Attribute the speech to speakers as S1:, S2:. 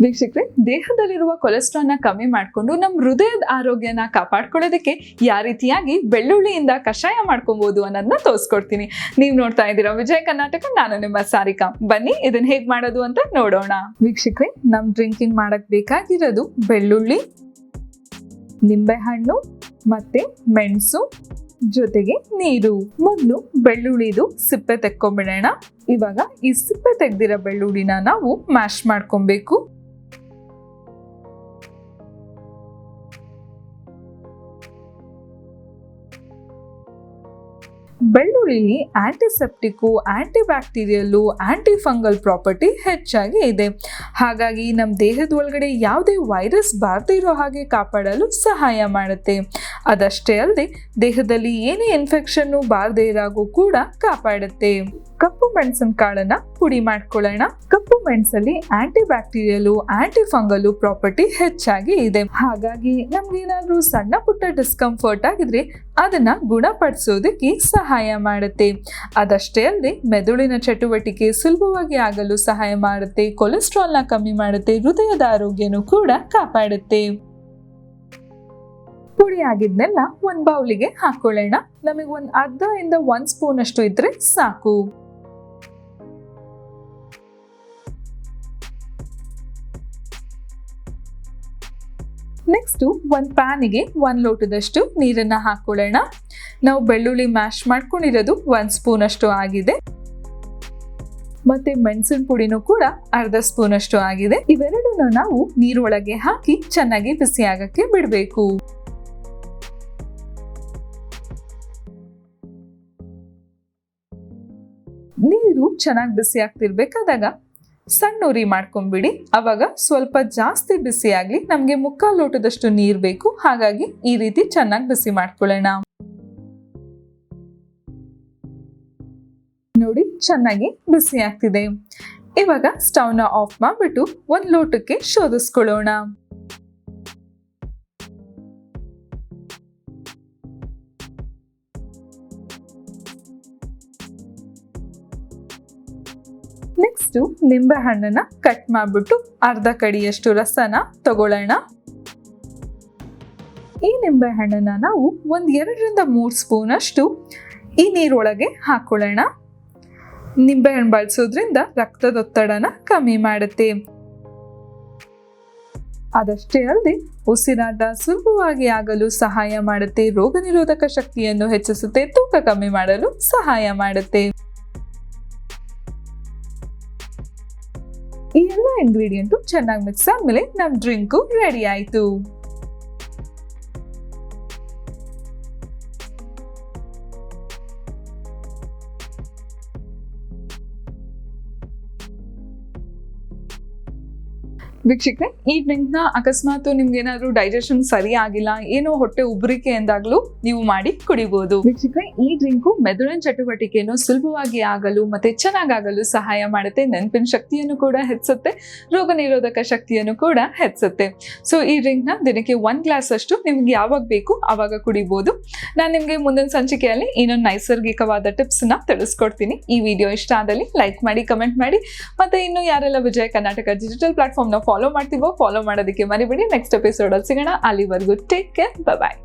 S1: ವೀಕ್ಷಕರೇ, ದೇಹದಲ್ಲಿರುವ ಕೊಲೆಸ್ಟ್ರಾಲ್ನ ಕಮ್ಮಿ ಮಾಡಿಕೊಂಡು ನಮ್ಮ ಹೃದಯದ ಆರೋಗ್ಯನ ಕಾಪಾಡ್ಕೊಳ್ಳೋದಕ್ಕೆ ಯಾವ ರೀತಿಯಾಗಿ ಬೆಳ್ಳುಳ್ಳಿಯಿಂದ ಕಷಾಯ ಮಾಡ್ಕೊಬಹುದು ಅನ್ನೋದನ್ನ ತೋರಿಸ್ಕೊಡ್ತೀನಿ. ನೀವು ನೋಡ್ತಾ ಇದ್ದೀರಾ ವಿಜಯ್ ಕರ್ನಾಟಕ. ನಾನು ನಿಮ್ಮ ಸಾರಿಕಾ. ಬನ್ನಿ ಇದನ್ನ ಹೇಗ್ ಮಾಡೋದು ಅಂತ ನೋಡೋಣ. ವೀಕ್ಷಕರೇ, ನಮ್ ಡ್ರಿಂಕಿಂಗ್ ಮಾಡಕ್ ಬೇಕಾಗಿರೋದು ಬೆಳ್ಳುಳ್ಳಿ, ನಿಂಬೆಹಣ್ಣು ಮತ್ತೆ ಮೆಣಸು ಜೊತೆಗೆ ನೀರು. ಮೊದಲು ಬೆಳ್ಳುಳ್ಳಿದು ಸಿಪ್ಪೆ ತೆಕ್ಕೊಂಡ್ಬಿಡೋಣ. ಇವಾಗ ಈ ಸಿಪ್ಪೆ ತೆಗ್ದಿರೋ ಬೆಳ್ಳುಳ್ಳಿನ ನಾವು ಮ್ಯಾಶ್ ಮಾಡ್ಕೊಬೇಕು. ಬೆಳ್ಳುಳ್ಳಿಲಿ antiseptic, anti bacterial, anti fungal property ಹೆಚ್ಚಾಗಿ ಇದೆ. ಹಾಗಾಗಿ ನಮ್ಮ ದೇಹದ ಒಳಗಡೆ ಯಾವುದೇ ವೈರಸ್ ಬಾರದೇ ಇರೋ ಹಾಗೆ ಕಾಪಾಡಲು ಸಹಾಯ ಮಾಡುತ್ತೆ. ಅದಷ್ಟೇ ಅಲ್ಲದೆ ದೇಹದಲ್ಲಿ ಏನೇ ಇನ್ಫೆಕ್ಷನ್ನು ಬಾರದೇ ಇರಾಗೂ ಕೂಡ ಕಾಪಾಡುತ್ತೆ. ಕಪ್ಪು ಮೆಣಸಿನ ಕಾಳನ್ನ ಪುಡಿ ಮಾಡ್ಕೊಳ್ಳೋಣ. ಕಪ್ಪು ಮೆಣಸಲ್ಲಿ ಆಂಟಿ ಬ್ಯಾಕ್ಟೀರಿಯಲು, ಆಂಟಿ ಫಂಗಲ್ ಪ್ರಾಪರ್ಟಿ ಹೆಚ್ಚಾಗಿ ಇದೆ. ಹಾಗಾಗಿ ನಮ್ಗೇನಾದ್ರೂ ಸಣ್ಣ ಪುಟ್ಟ ಡಿಸ್ಕಂಫರ್ಟ್ ಆಗಿದ್ರೆ ಅದನ್ನ ಗುಣಪಡಿಸೋದಕ್ಕೆ ಸಹಾಯ ಮಾಡುತ್ತೆ. ಅದಷ್ಟೇ ಅಲ್ಲದೆ ಮೆದುಳಿನ ಚಟುವಟಿಕೆ ಸುಲಭವಾಗಿ ಆಗಲು ಸಹಾಯ ಮಾಡುತ್ತೆ. ಕೊಲೆಸ್ಟ್ರಾಲ್ನ ಕಮ್ಮಿ ಮಾಡುತ್ತೆ. ಹೃದಯದ ಆರೋಗ್ಯನೂ ಕೂಡ ಕಾಪಾಡುತ್ತೆ. ಪುಡಿ ಆಗಿದ್ನೆಲ್ಲ ಒಂದ್ ಬೌಲಿಗೆ ಹಾಕೊಳ್ಳೋಣ. ನಮಗೆ ಒಂದ್ ಅರ್ಧ ಇಂದ 1 ಸ್ಪೂನ್ ಅಷ್ಟು ಇದ್ರೆ ಸಾಕು. ನೆಕ್ಸ್ಟ್ ಒಂದ್ ಪ್ಯಾನಿಗೆ 1 ಲೋಟದಷ್ಟು ನೀರನ್ನ ಹಾಕೊಳ್ಳೋಣ. ನಾವು ಬೆಳ್ಳುಳ್ಳಿ ಮ್ಯಾಶ್ ಮಾಡ್ಕೊಂಡಿರೋದು 1 ಸ್ಪೂನ್ ಅಷ್ಟು ಆಗಿದೆ. ಮತ್ತೆ ಮೆಣಸಿನ ಪುಡಿನೂ ಕೂಡ ಅರ್ಧ ಸ್ಪೂನ್ ಅಷ್ಟು ಆಗಿದೆ. ಇವೆರಡನ್ನ ನಾವು ನೀರೊಳಗೆ ಹಾಕಿ ಚೆನ್ನಾಗಿ ಬಿಸಿ ಆಗಕ್ಕೆ ಬಿಡಬೇಕು. ನೀರು ಚೆನ್ನಾಗಿ ಬಿಸಿ ಆಗ್ತಿರ್ಬೇಕಾದಾಗ ಸಣ್ಣ ಉರಿ ಮಾಡ್ಕೊಂಡ್ಬಿಡಿ. ಅವಾಗ ಸ್ವಲ್ಪ ಜಾಸ್ತಿ ಬಿಸಿ ಆಗ್ಲಿ. ನಮ್ಗೆ 3/4 ಲೋಟದಷ್ಟು ನೀರು ಬೇಕು. ಹಾಗಾಗಿ ಈ ರೀತಿ ಚೆನ್ನಾಗಿ ಬಿಸಿ ಮಾಡ್ಕೊಳ್ಳೋಣ. ನೋಡಿ, ಚೆನ್ನಾಗಿ ಬಿಸಿ ಆಗ್ತಿದೆ. ಇವಾಗ ಸ್ಟವ್ನ ಆಫ್ ಮಾಡ್ಬಿಟ್ಟು 1 ಲೋಟಕ್ಕೆ ಶೋಧಿಸ್ಕೊಳ್ಳೋಣ. ನೆಕ್ಸ್ಟ್ ನಿಂಬೆ ಹಣ್ಣನ್ನ ಕಟ್ ಮಾಡ್ಬಿಟ್ಟು ಅರ್ಧ ಕಡಿಯಷ್ಟು ರಸನ ತಗೊಳ್ಳೋಣ. ಈ ನಿಂಬೆ ಹಣ್ಣನ್ನ ನಾವು 2-3 ಸ್ಪೂನ್ ಅಷ್ಟು ಈ ನೀರೊಳಗೆ ಹಾಕೊಳ್ಳೋಣ. ನಿಂಬೆ ಹಣ್ಣು ಬಳಸೋದ್ರಿಂದ ರಕ್ತದೊತ್ತಡನ ಕಮ್ಮಿ ಮಾಡುತ್ತೆ. ಅದಷ್ಟೇ ಅಲ್ಲದೆ ಉಸಿರಾಟ ಸುಲಭವಾಗಿ ಆಗಲು ಸಹಾಯ ಮಾಡುತ್ತೆ. ರೋಗ ನಿರೋಧಕ ಶಕ್ತಿಯನ್ನು ಹೆಚ್ಚಿಸುತ್ತೆ. ತೂಕ ಕಮ್ಮಿ ಮಾಡಲು ಸಹಾಯ ಮಾಡುತ್ತೆ. ಈ ಎಲ್ಲ ಇಂಗ್ರೀಡಿಯೆಂಟು ಚೆನ್ನಾಗಿ ಮಿಕ್ಸ್ ಆದ್ಮೇಲೆ ನಮ್ ಡ್ರಿಂಕು ರೆಡಿ ಆಯ್ತು. ವೀಕ್ಷಕರೇ, ಈ ಡ್ರಿಂಕ್ನ ಅಕಸ್ಮಾತ್ ನಿಮ್ಗೆ ಏನಾದ್ರು ಡೈಜೆಷನ್ ಸರಿ ಆಗಿಲ್ಲ, ಏನೋ ಹೊಟ್ಟೆ ಉಬ್ರಿಕೆ ಎಂದಾಗ್ಲೂ ನೀವು ಮಾಡಿ ಕುಡಿಬಹುದು. ವೀಕ್ಷಕರೇ, ಈ ಡ್ರಿಂಕು ಮೆದುಳಿನ ಚಟುವಟಿಕೆಯನ್ನು ಸುಲಭವಾಗಿ ಆಗಲು ಮತ್ತೆ ಚೆನ್ನಾಗಾಗಲು ಸಹಾಯ ಮಾಡುತ್ತೆ. ನೆನಪಿನ ಶಕ್ತಿಯನ್ನು ಕೂಡ ಹೆಚ್ಚುತ್ತೆ. ರೋಗ ನಿರೋಧಕ ಶಕ್ತಿಯನ್ನು ಕೂಡ ಹೆಚ್ಚುತ್ತೆ. ಸೊ ಈ ಡ್ರಿಂಕ್ನ ದಿನಕ್ಕೆ 1 ಗ್ಲಾಸ್ ಅಷ್ಟು ನಿಮ್ಗೆ ಯಾವಾಗ ಬೇಕು ಆವಾಗ ಕುಡಿಬಹುದು. ನಾನು ನಿಮ್ಗೆ ಮುಂದಿನ ಸಂಚಿಕೆಯಲ್ಲಿ ಇನ್ನೊಂದು ನೈಸರ್ಗಿಕವಾದ ಟಿಪ್ಸ್ ನ ತಿಳಿಸ್ಕೊಡ್ತೀನಿ. ಈ ವಿಡಿಯೋ ಇಷ್ಟ ಆದಲ್ಲಿ ಲೈಕ್ ಮಾಡಿ, ಕಮೆಂಟ್ ಮಾಡಿ. ಮತ್ತೆ ಇನ್ನು ಯಾರೆಲ್ಲ ವಿಜಯ ಕರ್ನಾಟಕ ಡಿಜಿಟಲ್ ಪ್ಲಾಟ್ಫಾರ್ಮ್ ನ ಫಾಲೋ ಮಾಡ್ತೀವೋ ಫಾಲೋ ಮಾಡೋದಕ್ಕೆ ಮರಿಬೇಡಿ. ನೆಕ್ಸ್ಟ್ ಎಪಿಸೋಡ್ ಅಲ್ಲಿ ಸಿಗೋಣ. ಅಲ್ಲಿವರೆಗೂ ಟೇಕ್ ಕೇರ್. ಬಾಯ್.